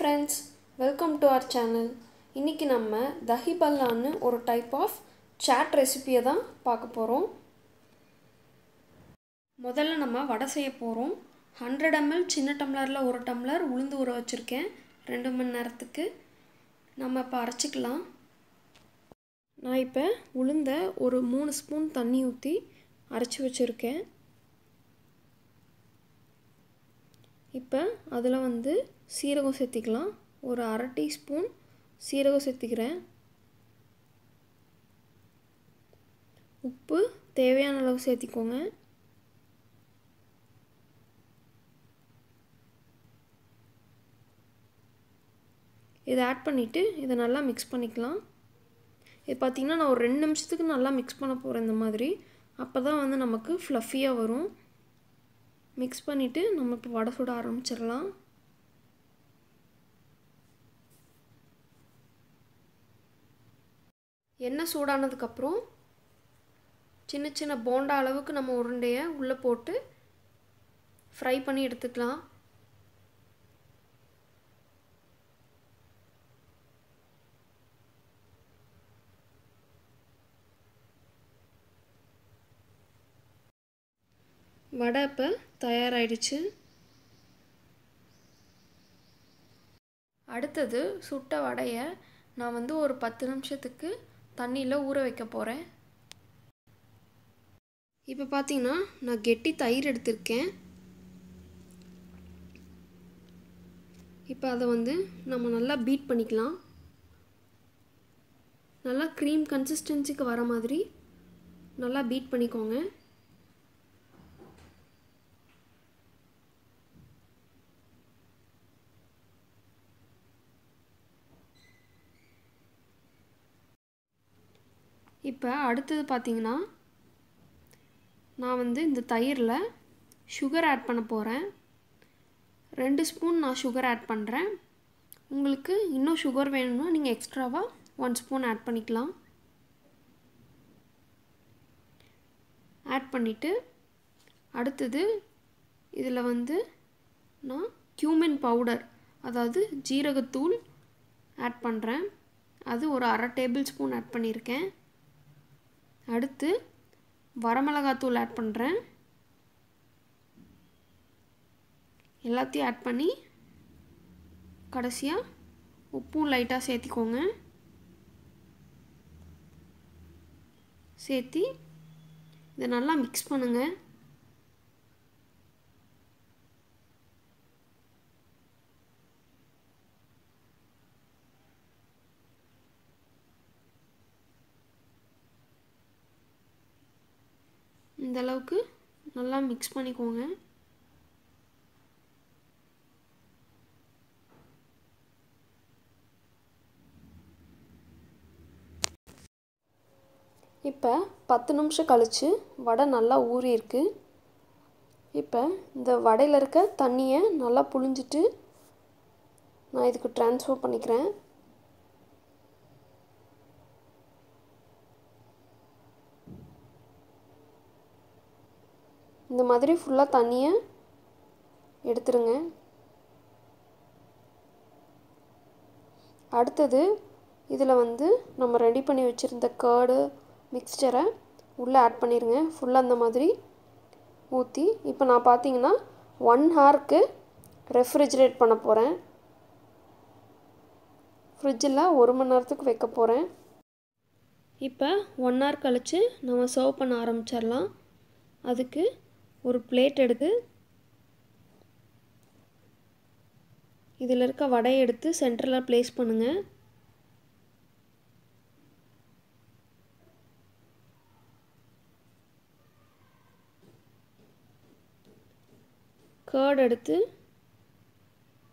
friends, welcome to our channel. இன்னைக்கு நம்ம Dahi Bhalla ன்னு ஒரு டைப் ஆஃப் சாட் ரெசிபியை தான் பார்க்க போறோம். முதல்ல நம்ம வடை செய்ய போறோம். 100 ml சின்ன டம்ளர்ல 1 டம்ளர் உளுந்து ஊற வச்சிருக்கேன் 2 மணி நேரத்துக்கு. நம்ம இப்ப அரைச்சுக்கலாம். நான் இப்ப உளுந்த ஒரு 3 ஸ்பூன் தண்ணி ஊத்தி அரைச்சு வச்சிருக்கேன். இப்போ அதில் வந்து சீரகம் சேர்த்திக்கலாம். ஒரு அரை டீஸ்பூன் சீரகம் சேர்த்திக்கிறேன். உப்பு தேவையான அளவு சேர்த்திக்கோங்க. இதை ஆட் பண்ணிவிட்டு இதை நல்லா மிக்ஸ் பண்ணிக்கலாம். இது பார்த்திங்கன்னா நான் ஒரு 2 நிமிஷத்துக்கு நல்லா மிக்ஸ் பண்ண போகிறேன். இந்த மாதிரி அப்போ தான் வந்து நமக்கு ஃப்ளஃபியாக வரும். மிக்ஸ் பண்ணிவிட்டு நம்ம இப்போ வடை சுட ஆரம்பிச்சிடலாம். எண்ணெய் சூடானதுக்கப்புறம் சின்ன சின்ன போண்டா அளவுக்கு நம்ம உருண்டையை உள்ளே போட்டு ஃப்ரை பண்ணி எடுத்துக்கலாம். வடை இப்போ தயாராகிடுச்சு. அடுத்தது சுட்ட வடையை நான் வந்து ஒரு 10 நிமிஷத்துக்கு தண்ணியில் ஊற வைக்க போகிறேன். இப்போ பார்த்தீங்கன்னா நான் கெட்டி தயிர் எடுத்திருக்கேன். இப்போ அதை வந்து நம்ம நல்லா பீட் பண்ணிக்கலாம். நல்லா க்ரீம் கன்சிஸ்டன்சிக்கு வர மாதிரி நல்லா பீட் பண்ணிக்கோங்க. இப்போ அடுத்தது பார்த்திங்கன்னா நான் வந்து இந்த தயிரில் சுகர் ஆட் பண்ண போகிறேன். 2 ஸ்பூன் நான் சுகர் ஆட் பண்ணுறேன். உங்களுக்கு இன்னும் சுகர் வேணும்னா நீங்கள் எக்ஸ்ட்ராவாக 1 ஸ்பூன் ஆட் பண்ணிக்கலாம். ஆட் பண்ணிவிட்டு அடுத்தது இதில் வந்து நான் Cumin பவுடர், அதாவது ஜீரகத்தூள் ஆட் பண்ணுறேன். அது ஒரு அரை டேபிள் ஸ்பூன் ஆட் பண்ணியிருக்கேன். அடுத்து வரமிளகாத்தூள் ஆட் பண்ணுறேன். எல்லாத்தையும் ஆட் பண்ணி கடைசியாக உப்பும் லைட்டாக சேர்த்திக்கோங்க. சேர்த்தி இதை நல்லா மிக்ஸ் பண்ணுங்கள். இந்த அளவுக்கு நல்லா மிக்ஸ் பண்ணிக்கோங்க. இப்போ 10 நிமிஷம் கழித்து வடை நல்லா ஊறி இருக்கு. இப்போ இந்த வடையில் இருக்க தண்ணியை நல்லா புழிஞ்சிட்டு நான் இதுக்கு ட்ரான்ஸ்ஃபர் பண்ணிக்கிறேன். இந்த மாதிரி ஃபுல்லாக தண்ணியை எடுத்துருங்க. அடுத்தது இதில் வந்து நம்ம ரெடி பண்ணி வச்சுருந்த கர்டு மிக்ஸ்சரை உள்ளே ஆட் பண்ணிடுங்க. ஃபுல்லாக அந்த மாதிரி ஊற்றி இப்போ நான் பார்த்தீங்கன்னா 1 ஹவருக்கு ரெஃப்ரிஜரேட் பண்ண போகிறேன். ஃப்ரிட்ஜில் 1 மணி நேரத்துக்கு வைக்க போகிறேன். இப்போ 1 ஹவர் கழித்து நம்ம சர்வ் பண்ண ஆரம்பிச்சிடலாம். அதுக்கு ஒரு பிளேட் எடுத்து இதில் இருக்க வடையை எடுத்து சென்டரில் ப்ளேஸ் பண்ணுங்கள். கர்ட் எடுத்து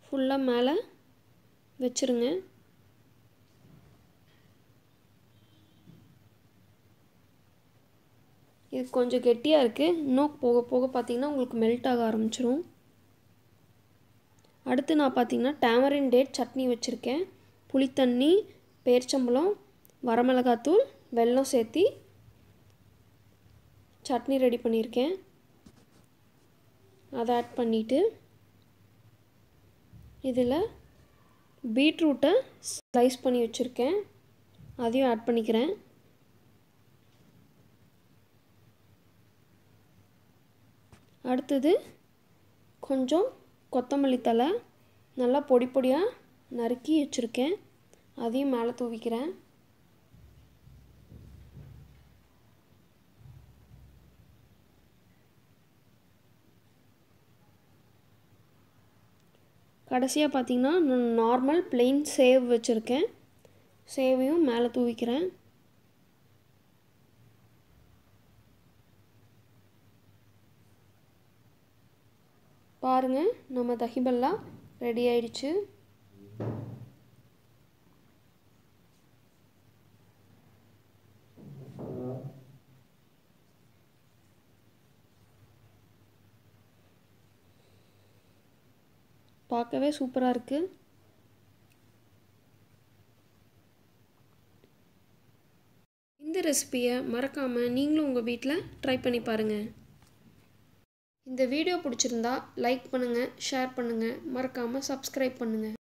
ஃபுல்லாக மேலே வச்சுருங்க. இது கொஞ்சம் கெட்டியாக இருக்குது. இன்னும் போக போக பார்த்திங்கன்னா உங்களுக்கு மெல்ட் ஆக ஆரம்பிச்சிரும். அடுத்து நான் பார்த்திங்கன்னா Tamarind சட்னி வச்சுருக்கேன். புளித்தண்ணி, பேரிச்சம்பழம், வரமிளகாத்தூள், வெல்லம் சேர்த்தி சட்னி ரெடி பண்ணியிருக்கேன். அதை ஆட் பண்ணிவிட்டு இதில் பீட்ரூட்டை ஸ்லைஸ் பண்ணி வச்சுருக்கேன், அதையும் ஆட் பண்ணிக்கிறேன். அடுத்தது கொஞ்சம் கொத்தமல்லி தழை நல்லா பொடி பொடியாக நறுக்கி வச்சுருக்கேன், அதையும் மேலே தூவிக்கிறேன். கடைசியாக பார்த்திங்கன்னா நான் நார்மல் பிளெயின் சேவ் வச்சுருக்கேன், சேவையும் மேலே தூவிக்கிறேன். பாருங்கள், நம்ம தஹி பல்லா ரெடி ஆயிடுச்சு. பார்க்கவே சூப்பராக இருக்குது. இந்த ரெசிபியை மறக்காமல் நீங்களும் உங்கள் வீட்டில் ட்ரை பண்ணி பாருங்கள். இந்த வீடியோ பிடிச்சிருந்தா லைக் பண்ணுங்கள், ஷேர் பண்ணுங்கள், மறக்காமல் சப்ஸ்கிரைப் பண்ணுங்கள்.